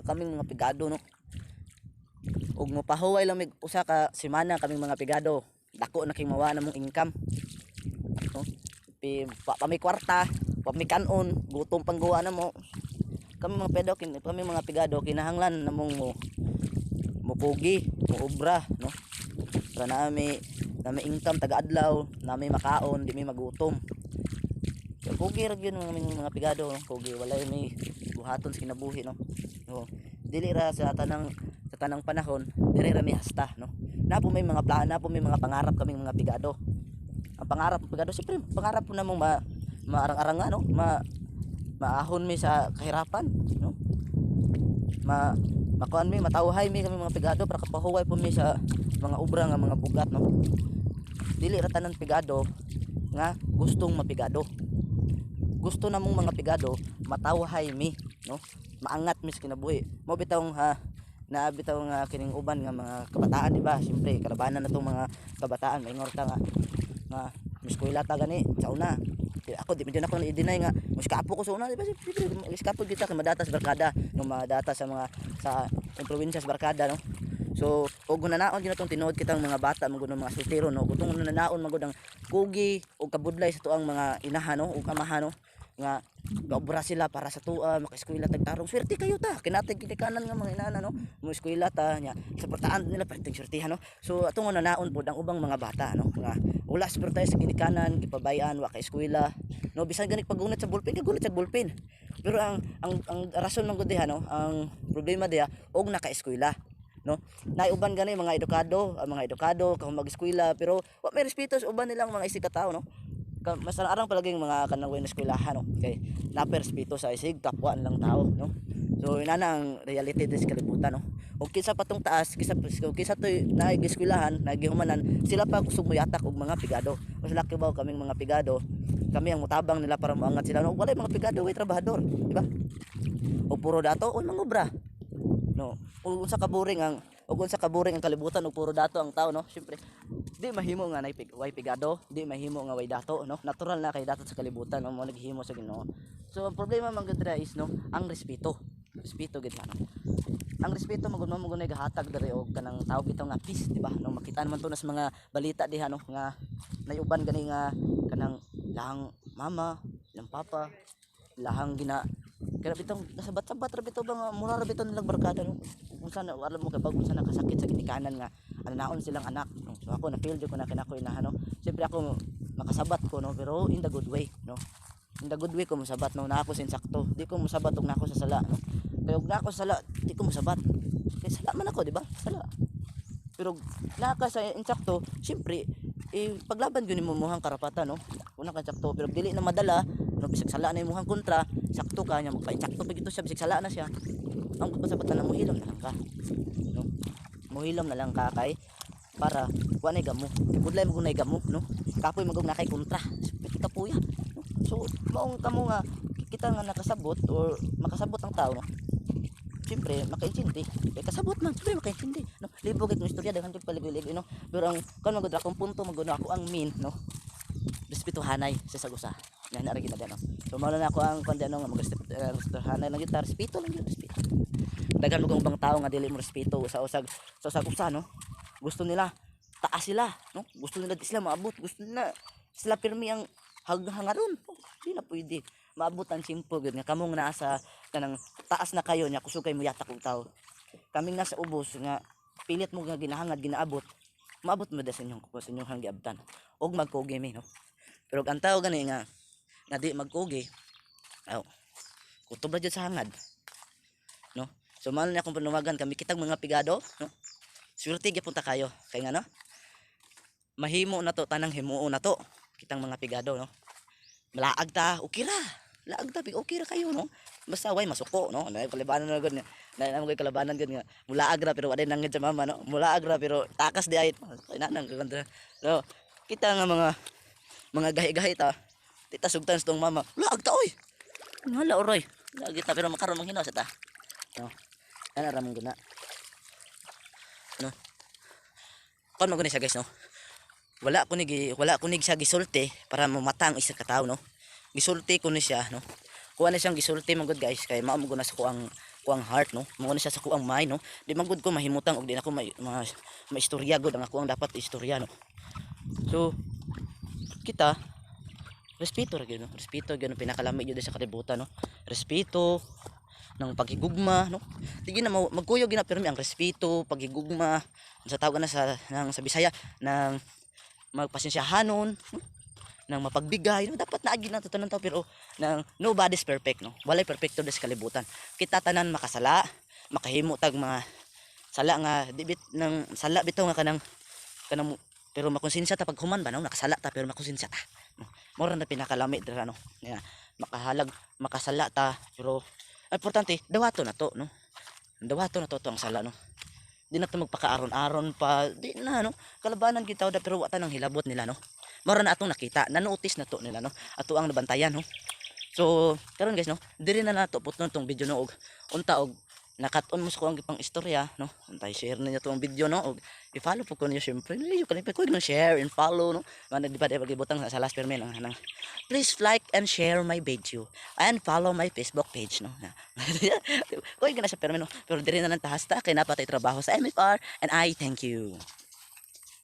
kaming mga pigado no. Ug mopahuway lang mig usa ka semana kaming mga pigado. Dako na kay mawa na mong income. No? Pami kwarta, pami kanon, gutom pangguwa na mo. Kami mga pedo kami mga pigado kinahanglan namong mopugi, moobra no. Para nami income taga-adlaw, nami makaon, di mi magutom. So, pugi ra gyud mga pigado no. Pugi wala may buhaton sa kinabuhi no. No. Dili ra sa tanang panahon, dili ra mi hasta no. Napo may mga plano, napo may mga pangarap kaming mga pigado. Ang pangarap ng pigado siyempre pangarap po namong maarang-arang no, maahon mi sa kahirapan no. Makuan mi matawhay mi kami mga pigado para kapahuway po mi sa mga obra nga mga bugat no. Dili ra tanan pigado nga gustong mapigado. Gusto namong mga pigado matawhay mi no. Maangat mi sa kinabuhi. Mo bitawng naabitaw nga kining uban nga mga kabataan di ba? Siyempre kalabanan na tong mga kabataan maingor ta nga miskwela ta gani sa una. Ako di medyo ako i-deny nga muskapo ko sa una di ba? Siyempre iskapo kita kay madata sa barkada no, madata sa mga sa probinsya sa barkada no. So og nanaon gyud natong tinuod kitang mga bata magud mga soltero no. Kutong nanaon magud ang kugi og kabudlay sa tuang mga inahan no ug amahan no nga gaobra sila para sa tuwa maka-eskwela tagtarong. Swerte kayo ta kinatay kinikanan nga mga inana no mo eskwela ta nya suportahan nila para tingsurtihan no. So atong nanaon pod ang ubang mga bata no nga wala suportahan sa ginikanan gipabayan wa ka eskwela no. Bisan gani pagunit sa bulpin kagunit sa bulpin. Pero ang rason ng gud diha no, ang problema diha og naka-eskwela no. Naiuban gani mga edukado, kahong mag-eskwela pero wa may respeto sa uban nilang mga isig ka tawo no. Mas arang palaging mga kanang na eskwelahan no. Kay napay respeto sa isig kapwa nilang tao no. So inana ang reality des kalibutan no. Og kinsa patong taas, kinsa toy naig-eskwelahan, nagihumanan, sila pa kusog moyatak og mga pigado. Mas laki ba kaming mga pigado, kami ang mutabang nila para moangat sila no. Wala mga pigado way trabahador, di ba? O puro dato o mangobra no. Ug unsa kaburing ang kalibutan ug puro dato ang tao no. Syempre di mahimo nga way pigado, di mahimo nga way dato no. Natural na kay dato sa kalibutan no, mo naghimo sa Ginoo. So ang problema man gud is no, ang respeto gid no. Ang respeto magud mo gud gahatag diri og kanang tawag bitaw nga peace di ba no. Makita naman to nas mga balita diha no nga nayuban gani nga kanang lahang mama, lahang papa, lahang kaya bitong nasabat-sabat ra bitaw ba nga mura ra bitaw nilang barkada no. Unsa na alam mo kay bag unsa nakasakit sa ginikanan nga ananaon silang anak no. So ako na feel ko na kinako inahan no. Siyempre ako makasabat ko no pero in the good way no. In the good way ko mosabat no, na ako sinsakto. Di ko mosabat og nako sa sala no. Kay og nako sa sala di ko mosabat. Kay sala man ako di ba? Sala. Pero naka sa insakto, siyempre paglaban gyud nimo muhang karapatan no. Una ka sakto pero dili na madala no, bisag sala na imuhang kontra, sakto ka nya magpa-insakto pag ito siya bisag sala na siya. Ang pagpasabatan na mohilom na lang ka. No? Mohilom na lang ka kay para wa nay gamo. Budlay mo nay gamo no. Kapoy magog na kay kontra. Kita puya. No? So maong kamo nga kita nga nakasabot or makasabot ang tao no. Siyempre makaintindi. Kay kasabot man, siyempre makaintindi no. Libo kay istorya daghan jud palibig no. Pero ang kan magud akong punto magud ako ang mean no. Respetuhanay sa sagusa. Nga na rin kita no. So mao na ako ang kandano nga magrespetuhanay lang gyud, respeto lang gyud, respeto. Daghan mo kang tao nga dili mo respeto sa usag usa no. Gusto nila taas sila no. Gusto nila di sila maabot, gusto nila sila pirmi ang hangaron. Di na pwede. Maabot ang simple gyud nga kamong naa sa kanang taas na kayo nya kusog kay mo yatak og tao. Kaming nasa ubos nga pilit mo nga ginahangad ginaabot. Maabot mo da sa inyong hanggiabtan og magkugi mi no. Pero ang tao gani nga di magkugi kutob ra jud sa hangad no. So mao na akong panuwagan kami kitang mga pigado no. Swerte gyapon ta kayo kay nga no mahimo na to tanang himuon na to kitang mga pigado no. Malaag ta okay ra, laag ta okay ra kayo no. Basta way masuko no. Nay kalabanan na gud na mo kalabanan gud nga mulaag ra pero wala nangid sa mama no. Mulaag ra pero takas di ay nang kontra no. Kita nga mga gahi-gahi ta tita sugtan sa tong mama laag ta oy hala oray lagi ta pero makaron manghinaw sa ta no. Ana ra mong guna no. Kon mo gani siya guys no. Wala ko ni siya gisulti para mamatang isa ka tawo no. Gisulti ko ni siya no. Kuha na siyang gisulti man gud guys kay mao mo guna sa ko ang kuang heart no, mao ni siya sa kuang mind no. Di man gud ko mahimutang og di na ko maistorya gud ang ako ang dapat istorya no. So kita respeto ra gyud no, respeto gyud ang pinakalami gyud sa kalibutan no. Respeto ng paghigugma no, di gyud na magkuyog gyud na pirmi ang respeto, paghigugma sa tawag na sa Bisaya ng magpasensyahanon no? Ng mapagbigay no, dapat naagi na tanan tao pero nang nobody's perfect no, walay perfecto sa kalibutan. Kita tanan makasala, makahimo tag mga sala nga dibit ng sala bitaw nga kanang pero makonsensya ta pag human ba no, nakasala ta pero makonsensya ta no? Mora na pinakalami dira no, nga makahalag makasala ta pero importante dawato na to no, dawato na to ang sala no. Di na to magpakaaron-aron pa di na no, kalabanan kita da pero wata nang hilabot nila no. Mora na atong nakita na notice na to nila no, ato ang nabantayan no. So karon guys no, diri na nato puton tong video no, og unta og nakaton mo sa ko ang gipang istorya no, untay share ninyo tong video no, og i-follow po ko niyo syempre no, you can ko share and follow no, man di ba pagibutang sa last permen nang please like and share my video and follow my Facebook page no. Koy gana sa permen no, pero diri na nang tahasta kay napatay trabaho sa MFR and I thank you.